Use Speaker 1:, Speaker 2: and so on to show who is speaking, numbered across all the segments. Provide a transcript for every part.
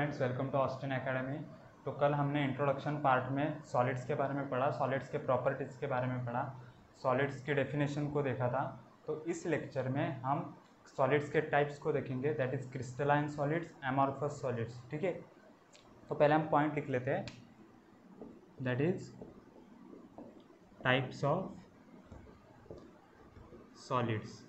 Speaker 1: Friends, welcome to Austin academy. तो कल हमने इंट्रोडक्शन पार्ट में सॉलिड्स के बारे में पढ़ा, सॉलिड्स के प्रॉपर्टीज़ के बारे में पढ़ा, सॉलिड्स की डेफिनेशन को देखा था। तो इस लेक्चर में हम सॉलिड्स के टाइप्स को देखेंगे, that is crystalline solids, amorphous solids. ठीक है, तो पहले हम पॉइंट लिख लेते हैं, that is types of solids.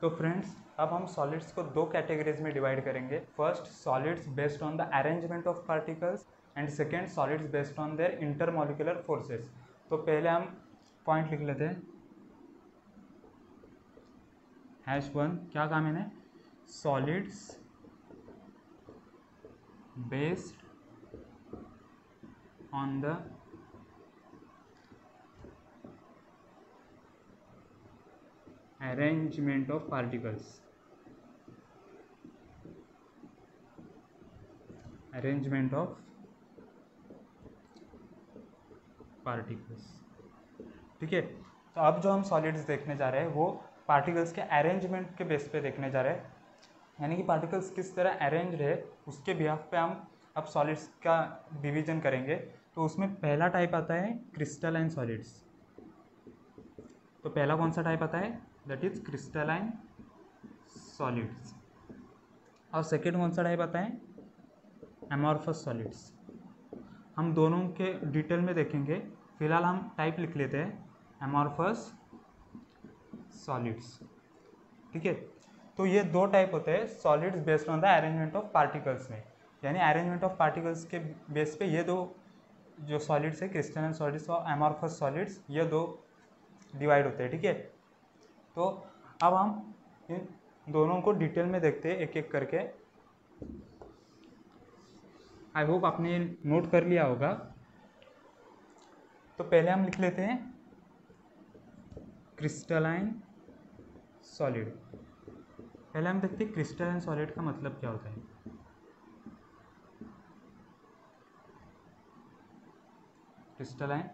Speaker 1: तो फ्रेंड्स, अब हम सॉलिड्स को दो कैटेगरीज में डिवाइड करेंगे। First, solids based on the arrangement of particles, and second, solids based on their intermolecular forces. तो पहले हम पॉइंट लिख लेते हैं, #1 क्या काम है, solids based on the arrangement of particles, arrangement of particles। ठीक है, तो अब जो हम सॉलिड्स देखने जा रहे हैं वो पार्टिकल्स के अरेंजमेंट के बेस पे देखने जा रहे हैं, यानी कि पार्टिकल्स किस तरह अरेंज है उसके बिहाफ पे हम अब सॉलिड्स का डिवीजन करेंगे। तो उसमें पहला टाइप आता है क्रिस्टलाइन सॉलिड्स। तो पहला कौन सा टाइप आता है, दैट इज क्रिस्टलाइन सॉलिड्स। और सेकेंड कौन सा टाइप आता है, एमॉर्फस सॉलिड्स। हम दोनों के डिटेल में देखेंगे, फिलहाल हम टाइप लिख लेते हैं, एमॉर्फस सॉलिड्स। ठीक है, तो ये दो टाइप होते हैं solids based on the arrangement of particles में, यानी अरेंजमेंट ऑफ पार्टिकल्स के बेस पे ये दो जो सॉलिड्स है, क्रिस्टलाइन सॉलिड्स और एमॉर्फस सॉलिड्स, ये दो डिवाइड होते हैं। ठीक है, तो अब हम इन दोनों को डिटेल में देखते हैं एक एक करके। आई होप आपने नोट कर लिया होगा। तो पहले हम लिख लेते हैं क्रिस्टलाइन सॉलिड। पहले हम देखते हैं क्रिस्टलाइन सॉलिड का मतलब क्या होता है। क्रिस्टलाइन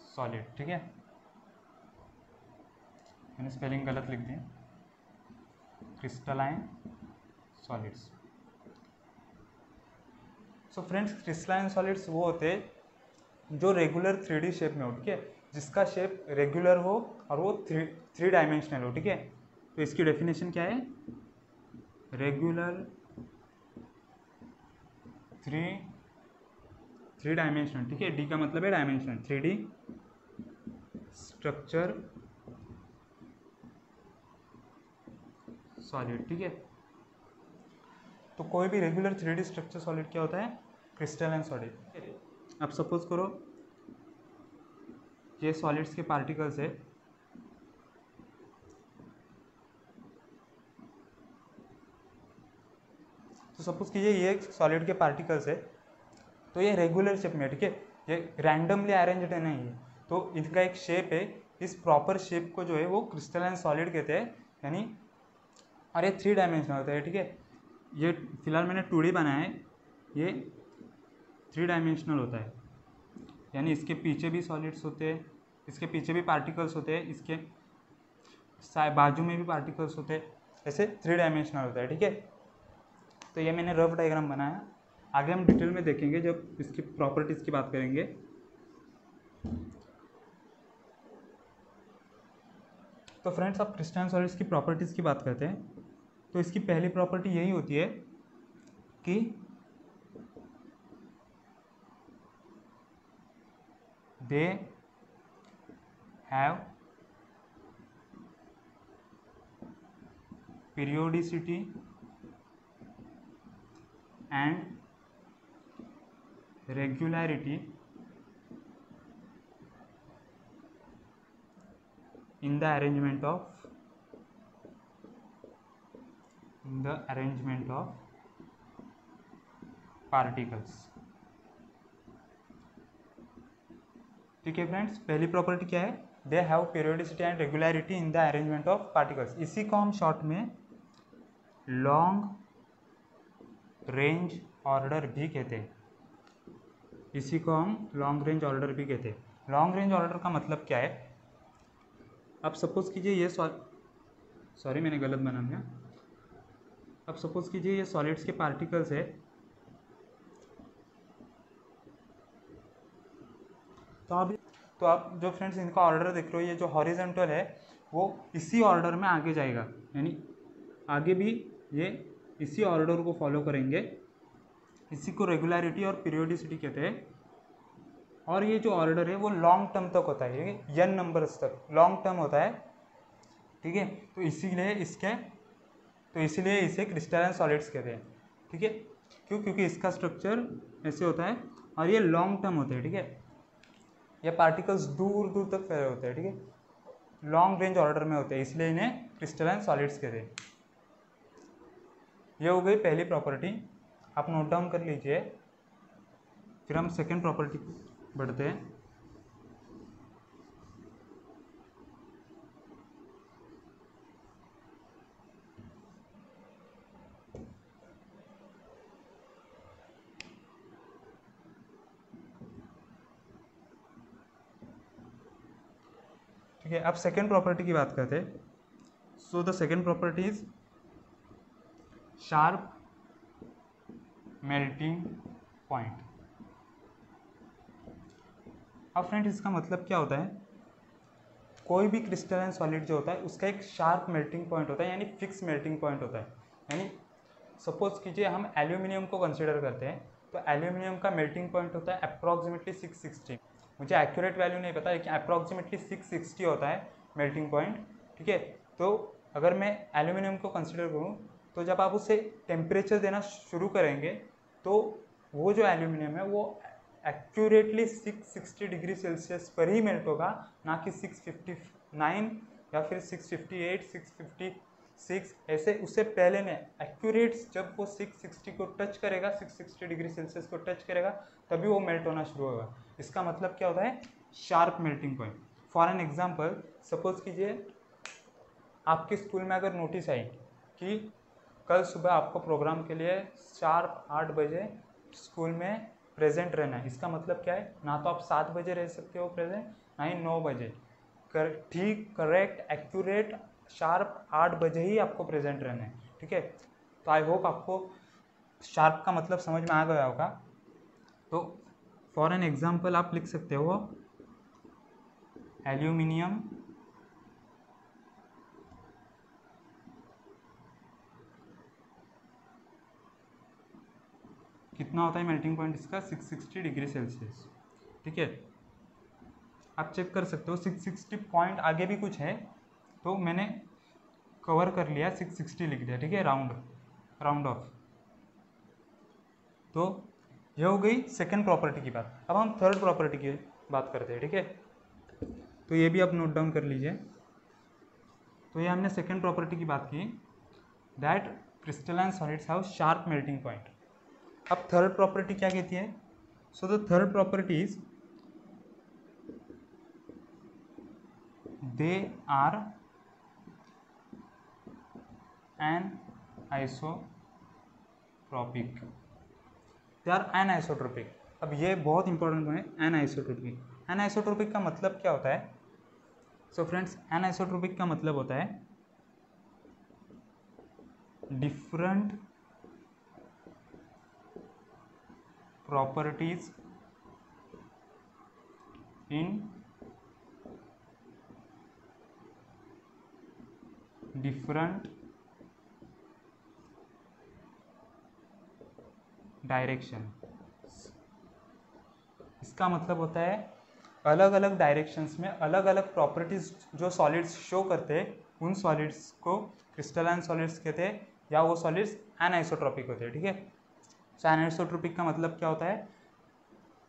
Speaker 1: सॉलिड, ठीक है, मैंने स्पेलिंग गलत लिख दी, crystalline solids. So friends, crystalline solids वो होते हैं जो रेगुलर 3D शेप में हो, ठीक है, जिसका शेप रेगुलर हो और वो थ्री डायमेंशनल हो। ठीक है, तो इसकी डेफिनेशन क्या है, रेगुलर थ्री डायमेंशनल। ठीक है, डी का मतलब है डायमेंशनल, 3D स्ट्रक्चर सॉलिड। ठीक है, तो कोई भी रेगुलर 3D स्ट्रक्चर सॉलिड क्या होता है, क्रिस्टलाइन सॉलिड। अब सपोज करो ये सॉलिड्स के पार्टिकल्स है, तो सपोज कीजिए ये सॉलिड के पार्टिकल्स है, तो ये रेगुलर शेप में, ठीक है, ये रैंडमली अरेंज्ड है नहीं है, तो इनका एक शेप है, इस प्रॉपर शेप को जो है वो क्रिस्टलाइन सॉलिड कहते हैं, यानी और ये 3 डायमेंशनल होता है। ठीक है, ये फिलहाल मैंने 2D बनाया है, ये 3 डायमेंशनल होता है, यानी इसके पीछे भी सॉलिड्स होते हैं, इसके पीछे भी पार्टिकल्स होते हैं, इसके बाजू में भी पार्टिकल्स होते हैं, ऐसे 3 डायमेंशनल होता है। ठीक है, तो ये मैंने रफ डायग्राम बनाया, आगे हम डिटेल में देखेंगे जब इसकी प्रॉपर्टीज़ की बात करेंगे। तो फ्रेंड्स, अब क्रिस्टलाइन सॉलिड्स की प्रॉपर्टीज़ की बात करते हैं। तो इसकी पहली प्रॉपर्टी यही होती है कि they have periodicity and regularity in the arrangement of particles। ठीक है फ्रेंड्स, पहली प्रॉपर्टी क्या है, they have periodicity and regularity in the arrangement of particles. इसी को हम शॉर्ट में लॉन्ग रेंज ऑर्डर भी कहते हैं, इसी को हम लॉन्ग रेंज ऑर्डर भी कहते हैं। लॉन्ग रेंज ऑर्डर का मतलब क्या है, अब सपोज कीजिए ये सॉरी मैंने गलत बना दिया, अब सपोज कीजिए ये सॉलिड्स के पार्टिकल्स है, तो आप जो फ्रेंड्स इनका ऑर्डर देख रहे हो, ये जो हॉरिजेंटल है वो इसी ऑर्डर में आगे जाएगा, यानी आगे भी ये इसी ऑर्डर को फॉलो करेंगे। इसी को रेगुलरिटी और पीरियोडिसिटी कहते हैं। और ये जो ऑर्डर है वो लॉन्ग टर्म तक होता है, n नंबर्स तक लॉन्ग टर्म होता है, ठीक है। तो इसीलिए इसे क्रिस्टलाइन सॉलिड्स कहते हैं, ठीक है। क्यों? क्योंकि इसका स्ट्रक्चर ऐसे होता है और ये लॉन्ग टर्म होते हैं, ठीक है। ये पार्टिकल्स दूर दूर तक फैले होते हैं, ठीक है, लॉन्ग रेंज ऑर्डर में होते हैं, इसलिए इन्हें क्रिस्टलाइन सॉलिड्स कहते हैं। ये हो गई पहली प्रॉपर्टी, आप नोट डाउन कर लीजिए। फिर हम सेकेंड प्रॉपर्टी बढ़ते हैं। ठीक है, अब सेकेंड प्रॉपर्टी की बात करते हैं। So the second property is sharp melting point. अब फ्रेंड इसका मतलब क्या होता है? कोई भी क्रिस्टलाइन सॉलिड जो होता है उसका एक शार्प मेल्टिंग पॉइंट होता है, यानी फिक्स मेल्टिंग पॉइंट होता है। यानी सपोज कीजिए हम एल्यूमिनियम को कंसिडर करते हैं, तो एल्यूमिनियम का मेल्टिंग पॉइंट होता है अप्रॉक्सीमेटली 660। मुझे एक्यूरेट वैल्यू नहीं पता, लेकिन अप्रॉक्सीमेटली 660 होता है मेल्टिंग पॉइंट, ठीक है। तो अगर मैं एल्यूमिनियम को कंसिडर करूँ, तो जब आप उसे टेम्परेचर देना शुरू करेंगे तो वो जो एल्यूमिनियम है वो एक्यूरेटली 660 डिग्री सेल्सियस पर ही मेल्ट होगा, ना कि 659 या फिर 658, 656 ऐसे। उससे पहले ने एक्यूरेट जब वो 660 को टच करेगा, 660 डिग्री सेल्सियस को टच करेगा, तभी वो मेल्ट होना शुरू होगा। इसका मतलब क्या होता है? Sharp melting point. For an example, suppose कीजिए आपके स्कूल में अगर नोटिस आई कि कल सुबह आपको प्रोग्राम के लिए शार्प 8 बजे स्कूल में प्रेजेंट रहना है। इसका मतलब क्या है? ना तो आप 7 बजे रह सकते हो प्रेजेंट, ना ही 9 बजे। ठीक, करेक्ट, एक्यूरेट शार्प 8 बजे ही आपको प्रेजेंट रहना है, ठीक है। तो आई होप आपको शार्प का मतलब समझ में आ गया होगा। तो फॉर एन एग्जाम्पल आप लिख सकते हो एल्यूमिनियम कितना होता है मेल्टिंग पॉइंट इसका? 660 डिग्री सेल्सियस, ठीक है। आप चेक कर सकते हो 660 पॉइंट आगे भी कुछ है, तो मैंने कवर कर लिया, 660 लिख दिया, ठीक है, राउंड ऑफ। तो ये हो गई सेकेंड प्रॉपर्टी की बात। अब हम थर्ड प्रॉपर्टी की बात करते हैं, ठीक है। तो ये भी आप नोट डाउन कर लीजिए। तो ये हमने सेकेंड प्रॉपर्टी की बात की, that crystalline solids have sharp melting point. अब थर्ड प्रॉपर्टी क्या कहती है? So the third property is they are anisotropic. They are anisotropic. अब ये बहुत इंपॉर्टेंट है, एनआइसोट्रॉपिक। एनआइसोट्रॉपिक का मतलब क्या होता है? सो फ्रेंड्स, एनआइसोट्रॉपिक का मतलब होता है different properties in different direction. इसका मतलब होता है अलग अलग डायरेक्शंस में अलग अलग प्रॉपर्टीज जो सॉलिड्स शो करते हैं, उन सॉलिड्स को क्रिस्टलाइन सॉलिड्स कहते हैं, या वो सॉलिड्स एनआइसोट्रॉपिक होते हैं, ठीक है। सो एनआइसोट्रॉपिक का मतलब क्या होता है?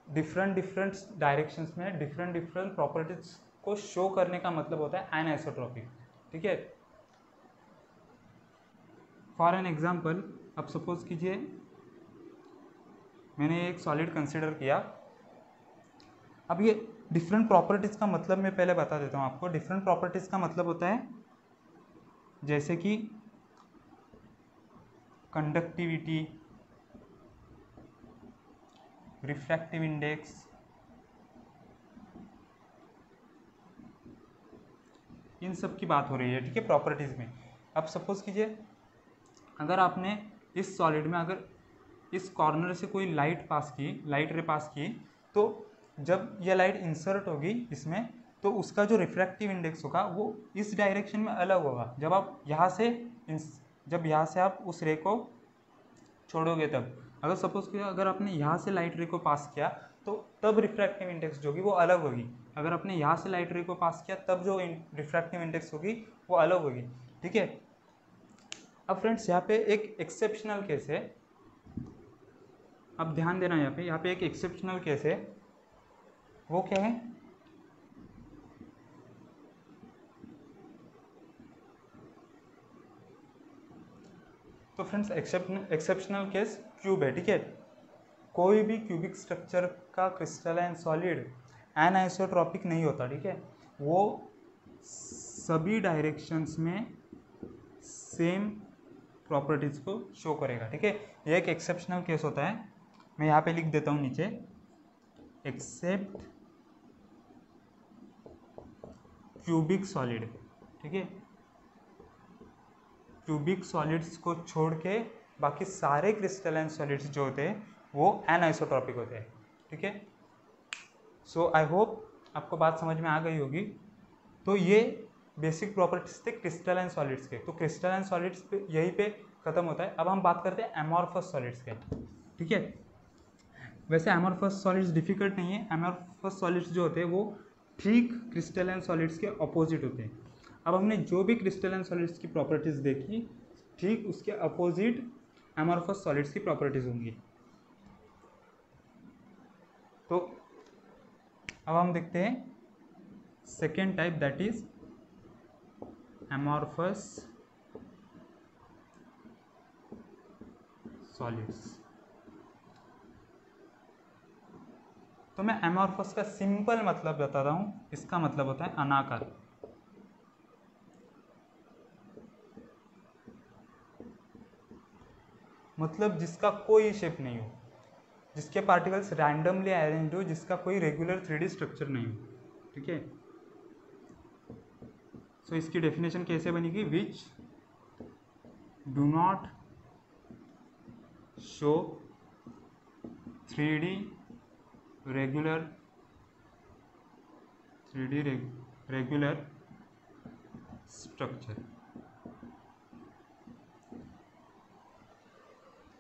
Speaker 1: डिफरेंट डायरेक्शंस में डिफरेंट प्रॉपर्टीज को शो करने का मतलब होता है एनआइसोट्रॉपिक, ठीक है। फॉर एन एग्जाम्पल, अब सपोज कीजिए मैंने एक सॉलिड कंसिडर किया। अब ये डिफरेंट प्रॉपर्टीज़ का मतलब मैं पहले बता देता हूँ आपको। डिफरेंट प्रॉपर्टीज़ का मतलब होता है जैसे कि कंडक्टिविटी, रिफ्रैक्टिव इंडेक्स, इन सब की बात हो रही है, ठीक है, प्रॉपर्टीज़ में। अब सपोज कीजिए अगर आपने इस सॉलिड में अगर इस कॉर्नर से कोई लाइट पास की, लाइट रे पास की, तो जब ये लाइट इंसर्ट होगी इसमें, तो उसका जो रिफ्रैक्टिव इंडेक्स होगा वो इस डायरेक्शन में अलग होगा। जब आप यहाँ से आप उस रे को छोड़ोगे, तब अगर सपोज कि अगर आपने यहाँ से लाइट रे को पास किया तो तब रिफ्रैक्टिव इंडेक्स जो होगी वो अलग होगी। अगर आपने यहाँ से लाइट रे को पास किया तब जो रिफ्रैक्टिव इंडेक्स होगी वो अलग होगी। ठीक है। अब फ्रेंड्स यहाँ पे एक एक्सेप्शनल केस है, अब ध्यान देना यहाँ पे एक एक्सेप्शनल केस है। वो क्या है? तो फ्रेंड्स एक्सेप्शनल केस क्यूब है। ठीक है। कोई भी क्यूबिक स्ट्रक्चर का क्रिस्टलाइन सॉलिड एनआइसोट्रॉपिक नहीं होता। ठीक है। वो सभी डायरेक्शंस में सेम प्रॉपर्टीज को शो करेगा। ठीक है। ये एक एक्सेप्शनल केस होता है। मैं यहाँ पे लिख देता हूँ नीचे, एक्सेप्ट क्यूबिक सॉलिड। ठीक है। क्यूबिक सॉलिड्स को छोड़ के बाकी सारे क्रिस्टलाइन सॉलिड्स जो होते हैं वो एनआइसोट्रॉपिक होते हैं। ठीक है। सो आई होप आपको बात समझ में आ गई होगी। तो ये बेसिक प्रॉपर्टीज थे क्रिस्टलाइन सॉलिड्स के। तो क्रिस्टलाइन सॉलिड्स पे यहीं पे ख़त्म होता है। अब हम बात करते हैं एमॉर्फस सॉलिड्स के। ठीक है। वैसे एमॉर्फस सॉलिड्स डिफिकल्ट नहीं है। एमॉर्फस सॉलिड्स जो होते हैं वो ठीक क्रिस्टलाइन सॉलिड्स के अपोजिट होते हैं। अब हमने जो भी क्रिस्टलाइन सॉलिड्स की प्रॉपर्टीज़ देखी, ठीक उसके अपोजिट एमॉर्फस सॉलिड्स की प्रॉपर्टीज़ होंगी। तो अब हम देखते हैं second type, that is amorphous solids. तो मैं एमॉर्फस का सिंपल मतलब बताता हूँ। इसका मतलब होता है अनाकार। मतलब जिसका कोई शेप नहीं हो, जिसके पार्टिकल्स रैंडमली अरेंज्ड हो, जिसका कोई रेगुलर 3D स्ट्रक्चर नहीं हो। ठीक है। सो इसकी डेफिनेशन कैसे बनेगी? Which do not show 3D regular structure.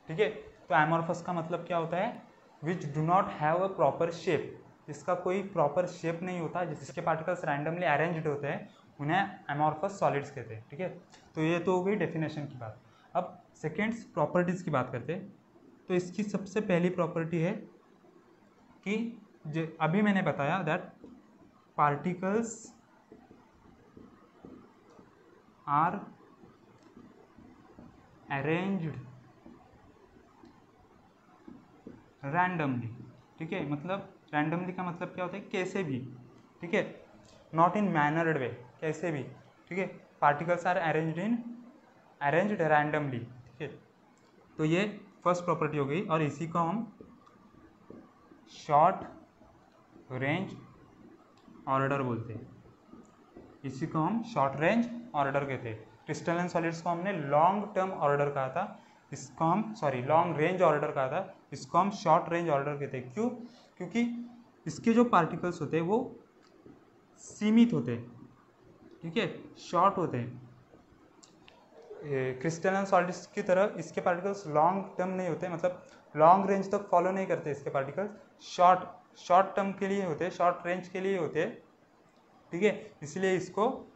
Speaker 1: ठीक है। तो एमॉर्फस का मतलब क्या होता है? Which do not have a proper shape, जिसका कोई प्रॉपर शेप नहीं होता, जिसके पार्टिकल्स रैंडमली अरेंज्ड होते हैं, उन्हें एमॉर्फस सॉलिड्स कहते हैं। ठीक है। तो ये तो हो गई डेफिनेशन की बात। अब सेकेंड्स प्रॉपर्टीज़ की बात करते हैं। तो इसकी सबसे पहली प्रॉपर्टी है कि अभी मैंने बताया that particles are arranged randomly. ठीक है। मतलब रैंडमली का मतलब क्या होता है? कैसे भी। ठीक है। नॉट इन मैनर्ड वे, कैसे भी। ठीक है। Particles are arranged randomly. ठीक है। तो ये फर्स्ट प्रॉपर्टी हो गई, और इसी को हम शॉर्ट रेंज ऑर्डर बोलते हैं। इसी को हम शॉर्ट रेंज ऑर्डर कहते हैं। क्रिस्टलाइन सॉलिड्स को हमने लॉन्ग टर्म ऑर्डर कहा था, इसको हम लॉन्ग रेंज ऑर्डर कहा था, इसको हम शॉर्ट रेंज ऑर्डर कहते हैं। क्यों? क्योंकि इसके जो पार्टिकल्स होते हैं वो सीमित होते हैं। ठीक है। शॉर्ट होते हैं। क्रिस्टलाइन सॉलिड्स की तरह इसके पार्टिकल्स लॉन्ग टर्म नहीं होते, मतलब लॉन्ग रेंज तक फॉलो नहीं करते इसके पार्टिकल्स। शॉर्ट टर्म के लिए होते हैं, शॉर्ट रेंज के लिए होते हैं। ठीक है। इसलिए इसको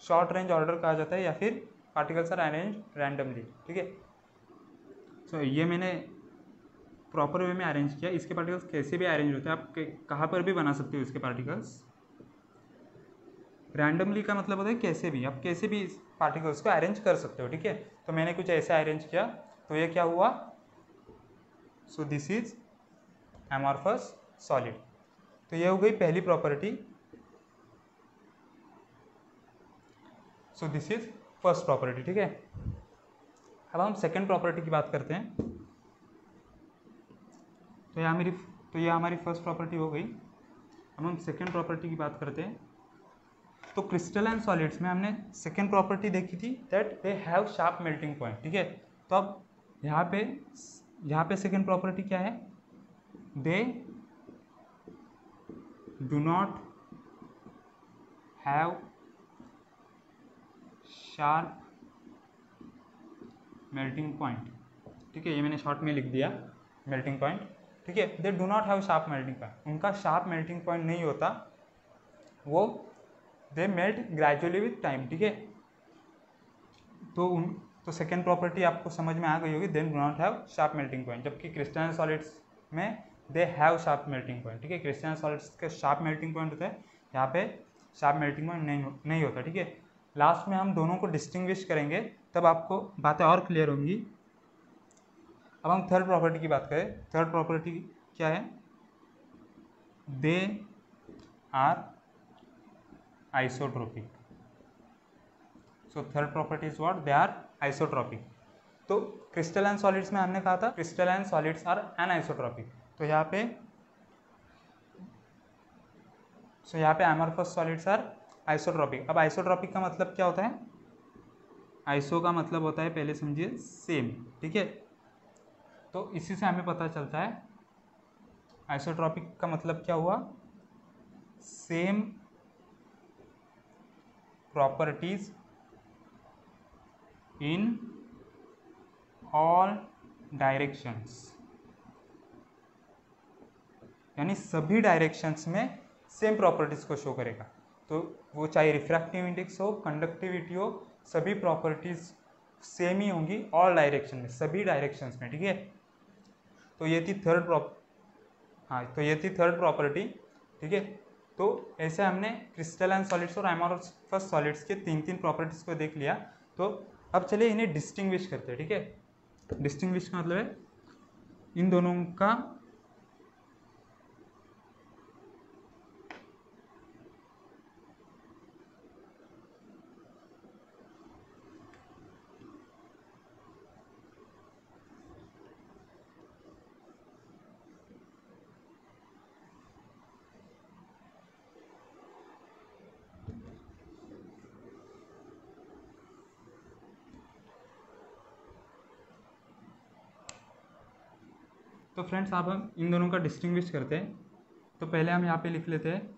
Speaker 1: शॉर्ट रेंज ऑर्डर कहा जाता है, या फिर पार्टिकल्स आर अरेंज रैंडमली। ठीक है। सो ये मैंने प्रॉपर वे में अरेंज किया। इसके पार्टिकल्स कैसे भी अरेंज होते हैं, आप कहाँ पर भी बना सकते हो इसके पार्टिकल्स। रैंडमली का मतलब होता है कैसे भी, आप कैसे भी पार्टिकल्स को अरेंज कर सकते हो। ठीक है। तो मैंने कुछ ऐसे अरेंज किया, तो ये क्या हुआ? So this is amorphous solid. तो ये हो गई पहली property. So this is first property. ठीक है। अब हम सेकेंड प्रॉपर्टी की बात करते हैं। तो यह हमारी फर्स्ट प्रॉपर्टी हो गई। अब हम सेकेंड प्रॉपर्टी की बात करते हैं। तो क्रिस्टलाइन सॉलिड्स में हमने सेकेंड प्रॉपर्टी देखी थी that they have sharp melting point. ठीक है। तो अब यहाँ पे सेकेंड प्रॉपर्टी क्या है, they do not have sharp melting point. ठीक है, ये मैंने शॉर्ट में लिख दिया मेल्टिंग पॉइंट। ठीक है, they do not have sharp melting point, उनका शार्प मेल्टिंग पॉइंट नहीं होता, वो दे मेल्ट ग्रेजुअली विथ टाइम। ठीक है, तो सेकेंड प्रॉपर्टी आपको समझ में आ गई होगी, they do not have sharp melting point, जबकि क्रिस्टलाइन सॉलिड्स में they have sharp melting point. ठीक है, क्रिस्टलाइन सॉलिड्स के शार्प मेल्टिंग पॉइंट होता है, यहाँ पे शार्प मेल्टिंग पॉइंट नहीं होता। ठीक है, लास्ट में हम दोनों को डिस्टिंग्विश करेंगे, तब आपको बातें और क्लियर होंगी। अब हम थर्ड प्रॉपर्टी की बात करें। थर्ड प्रॉपर्टी क्या है, they are isotropic. So third property is what, they are isotropic. तो क्रिस्टलाइन सॉलिड्स में हमने कहा था क्रिस्टलाइन सॉलिड्स आर एनआइसोट्रोपिक, तो यहाँ पे एमॉर्फस सॉलिड्स आर आइसोट्रोपिक। अब आइसोट्रोपिक का मतलब क्या होता है, आइसो का मतलब होता है, पहले समझिए, सेम। ठीक है, तो इसी से हमें पता चलता है आइसोट्रोपिक का मतलब क्या हुआ, same properties in all directions, यानी सभी डायरेक्शंस में सेम प्रॉपर्टीज को शो करेगा। तो वो चाहे रिफ्रैक्टिव इंडेक्स हो, कंडक्टिविटी हो, सभी प्रॉपर्टीज सेम ही होंगी ऑल डायरेक्शन में, सभी डायरेक्शंस में। ठीक है, तो ये थी थर्ड प्रॉपर्टी। ठीक है, तो ऐसे हमने क्रिस्टलाइन सॉलिड्स और एमॉर्फस सॉलिड्स के तीन प्रॉपर्टीज को देख लिया। तो अब चलिए इन्हें डिस्टिंग्विश करते हैं। ठीक है, डिस्टिंग्विश का मतलब है इन दोनों का तो फ्रेंड्स अब हम इन दोनों का डिस्टिंग्विश करते हैं। तो पहले हम यहाँ पे लिख लेते हैं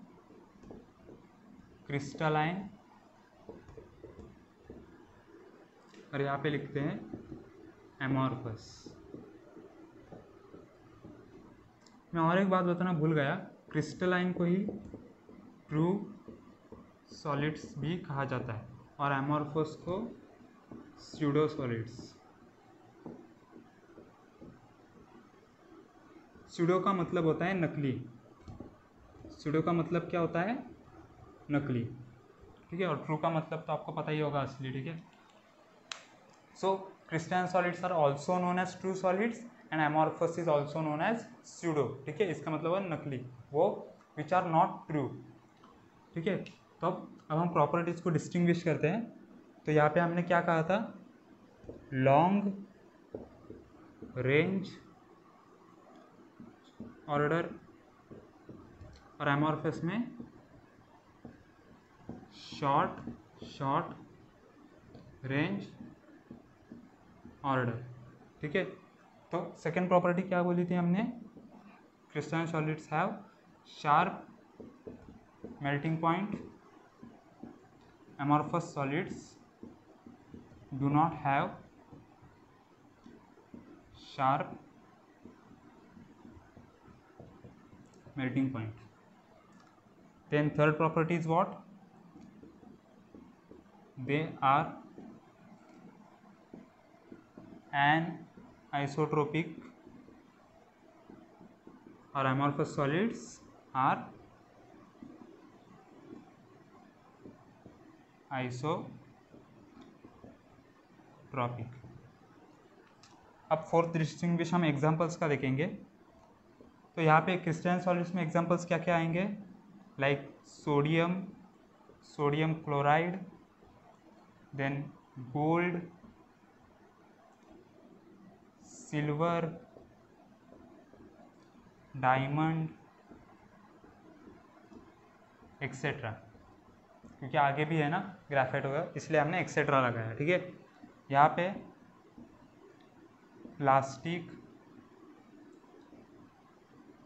Speaker 1: क्रिस्टलाइन, और यहाँ पे लिखते हैं एमॉर्फस। मैं और एक बात बताना भूल गया, क्रिस्टलाइन को ही ट्रू सॉलिड्स भी कहा जाता है और एमॉर्फस को स्यूडो सॉलिड्स। स्यूडो का मतलब होता है नकली, स्यूडो का मतलब क्या होता है, नकली। ठीक है, और ट्रू का मतलब तो आपको पता ही होगा, असली। ठीक है, so crystalline solids are also known as true solids and amorphous is also known as pseudo. ठीक है, इसका मतलब है नकली, वो विच आर नॉट ट्रू। ठीक है, तो अब हम प्रॉपर्टीज को डिस्टिंग्विश करते हैं। तो यहाँ पे हमने क्या कहा था, लॉन्ग रेंज ऑर्डर, और एमॉर्फस में शॉर्ट रेंज ऑर्डर। ठीक है, तो सेकेंड प्रॉपर्टी क्या बोली थी हमने, crystalline solids have sharp melting point, amorphous solids do not have sharp melting point. Then third property is what, they are anisotropic or amorphous solids are isotropic। अब fourth distinguish हम examples का देखेंगे। तो यहाँ पे क्रिस्टलाइन सॉलिड्स में examples क्या क्या आएंगे, like sodium chloride, then gold, silver, diamond, etcetera. क्योंकि आगे भी है ना ग्राफाइट होगा, इसलिए हमने एक्सेट्रा लगाया। ठीक है, यहाँ पे plastic,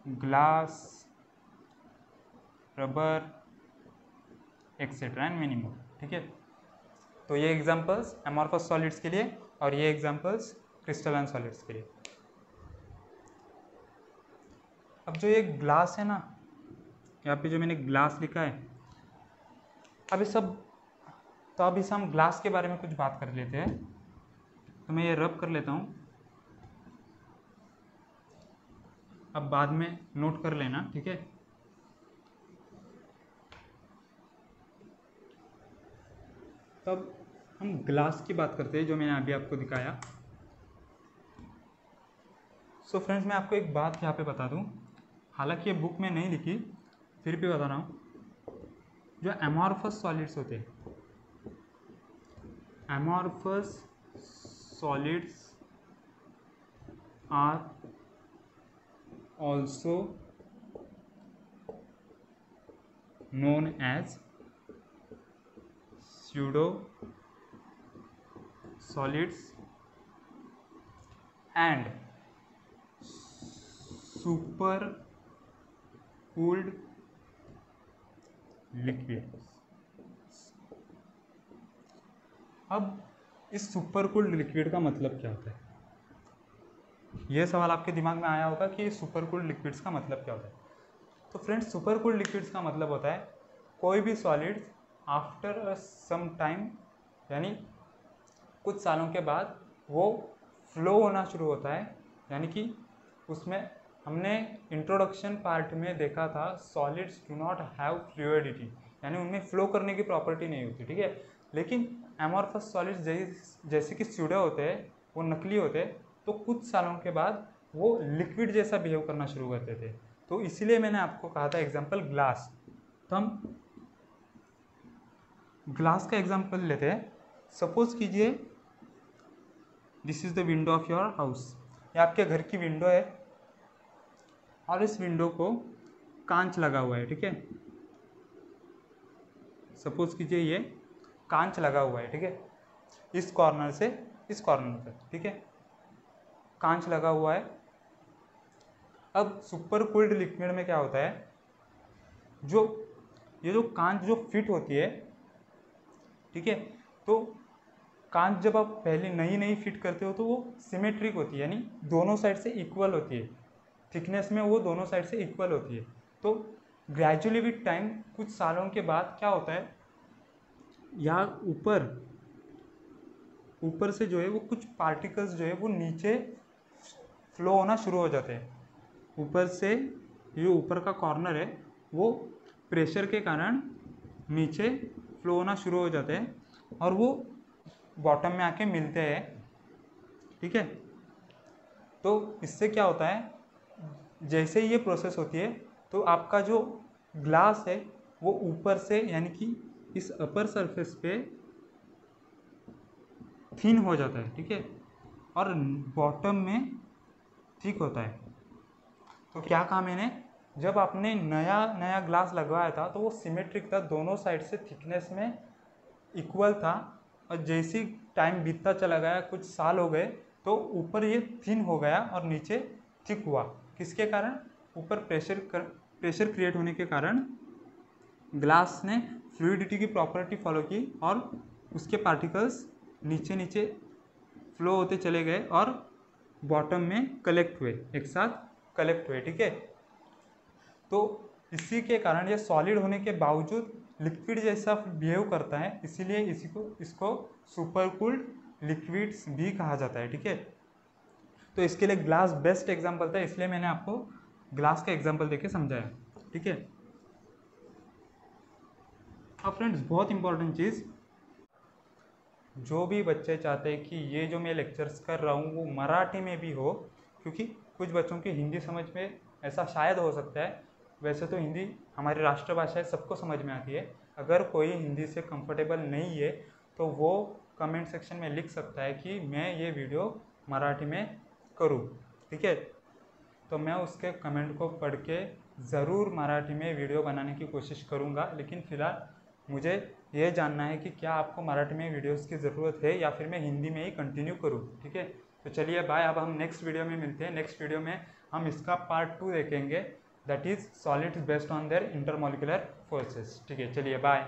Speaker 1: glass, rubber etcetera and many more. ठीक है, तो ये एग्जांपल्स एमॉर्फस सॉलिड्स के लिए और ये एग्जांपल्स क्रिस्टलाइन सॉलिड्स के लिए। अब जो ये ग्लास है ना, यहाँ पे जो मैंने ग्लास लिखा है, अब इस हम ग्लास के बारे में कुछ बात कर लेते हैं। तो मैं ये रब कर लेता हूँ, अब बाद में नोट कर लेना। ठीक है, तब हम ग्लास की बात करते हैं जो मैंने अभी आपको दिखाया। सो फ्रेंड्स, मैं आपको एक बात यहाँ पे बता दूँ, हालांकि ये बुक में नहीं लिखी, फिर भी बता रहा हूँ। जो एमॉर्फस सॉलिड्स होते हैं, amorphous solids are also known as pseudo solids and super cooled liquids। अब इस सुपर कूल्ड लिक्विड का मतलब क्या होता है? यह सवाल आपके दिमाग में आया होगा कि सुपर कूल्ड लिक्विड्स का मतलब क्या होता है। तो फ्रेंड्स, सुपर कूल्ड लिक्विड्स का मतलब होता है कोई भी सॉलिड्स आफ्टर सम टाइम, यानी कुछ सालों के बाद वो फ्लो होना शुरू होता है। यानी कि उसमें हमने इंट्रोडक्शन पार्ट में देखा था, solids do not have fluidity, यानी उनमें फ्लो करने की प्रॉपर्टी नहीं होती। ठीक है, लेकिन एमॉर्फस सॉलिड्स जैसे कि स्यूडो होते हैं, वो नकली होते हैं, तो कुछ सालों के बाद वो लिक्विड जैसा बिहेव करना शुरू करते थे। तो इसीलिए मैंने आपको कहा था एग्जाम्पल ग्लास। तो हम ग्लास का एग्जाम्पल लेते हैं। सपोज कीजिए this is the window of your house, ये आपके घर की विंडो है और इस विंडो को कांच लगा हुआ है। ठीक है, सपोज कीजिए ये कांच लगा हुआ है। ठीक है, इस कॉर्नर से इस कॉर्नर तक। ठीक है, कांच लगा हुआ है। अब सुपर कूल्ड लिक्विड में क्या होता है, ये जो कांच जो फिट होती है, ठीक है, तो कांच जब आप पहले नई फिट करते हो तो वो सिमेट्रिक होती है, यानी दोनों साइड से इक्वल होती है, थिकनेस में वो दोनों साइड से इक्वल होती है। तो ग्रेजुअली विथ टाइम, कुछ सालों के बाद क्या होता है, यहाँ ऊपर से जो है वो कुछ पार्टिकल्स जो है वो नीचे फ्लो होना शुरू हो जाते हैं। ऊपर से ये ऊपर का कॉर्नर है वो प्रेशर के कारण नीचे फ्लो होना शुरू हो जाते हैं और वो बॉटम में आके मिलते हैं। ठीक है, तो इससे क्या होता है, जैसे ही ये प्रोसेस होती है तो आपका जो ग्लास है वो ऊपर से, यानी कि इस अपर सरफेस पे थिन हो जाता है। ठीक है, और बॉटम में थिक होता है। तो क्या कहा मैंने, जब आपने नया ग्लास लगवाया था तो वो सिमेट्रिक था, दोनों साइड से थिकनेस में इक्वल था, और जैसे टाइम बीतता चला गया, कुछ साल हो गए, तो ऊपर ये थिन हो गया और नीचे थिक हुआ। किसके कारण? ऊपर प्रेशर क्रिएट होने के कारण ग्लास ने फ्लूइडिटी की प्रॉपर्टी फॉलो की और उसके पार्टिकल्स नीचे फ्लो होते चले गए और बॉटम में कलेक्ट हुए, एक साथ कलेक्ट हुए। ठीक है, तो इसी के कारण ये सॉलिड होने के बावजूद लिक्विड जैसा बिहेव करता है, इसीलिए इसको सुपर कूल्ड लिक्विड्स भी कहा जाता है। ठीक है, तो इसके लिए ग्लास बेस्ट एग्जांपल था, इसलिए मैंने आपको ग्लास का एग्जांपल देके समझाया। ठीक है, अब फ्रेंड्स, बहुत इंपॉर्टेंट चीज़, जो भी बच्चे चाहते हैं कि ये जो मैं लेक्चर्स कर रहा हूँ वो मराठी में भी हो, क्योंकि कुछ बच्चों की हिंदी समझ में ऐसा शायद हो सकता है, वैसे तो हिंदी हमारी राष्ट्रभाषा है, सबको समझ में आती है। अगर कोई हिंदी से कंफर्टेबल नहीं है तो वो कमेंट सेक्शन में लिख सकता है कि मैं ये वीडियो मराठी में करूँ। ठीक है, तो मैं उसके कमेंट को पढ़ के ज़रूर मराठी में वीडियो बनाने की कोशिश करूँगा। लेकिन फ़िलहाल मुझे ये जानना है कि क्या आपको मराठी में वीडियोस की ज़रूरत है या फिर मैं हिंदी में ही कंटिन्यू करूँ। ठीक है, तो चलिए बाय, अब हम नेक्स्ट वीडियो में मिलते हैं। नेक्स्ट वीडियो में हम इसका पार्ट 2 देखेंगे, that is solids based on their intermolecular forces. ठीक है, चलिए बाय।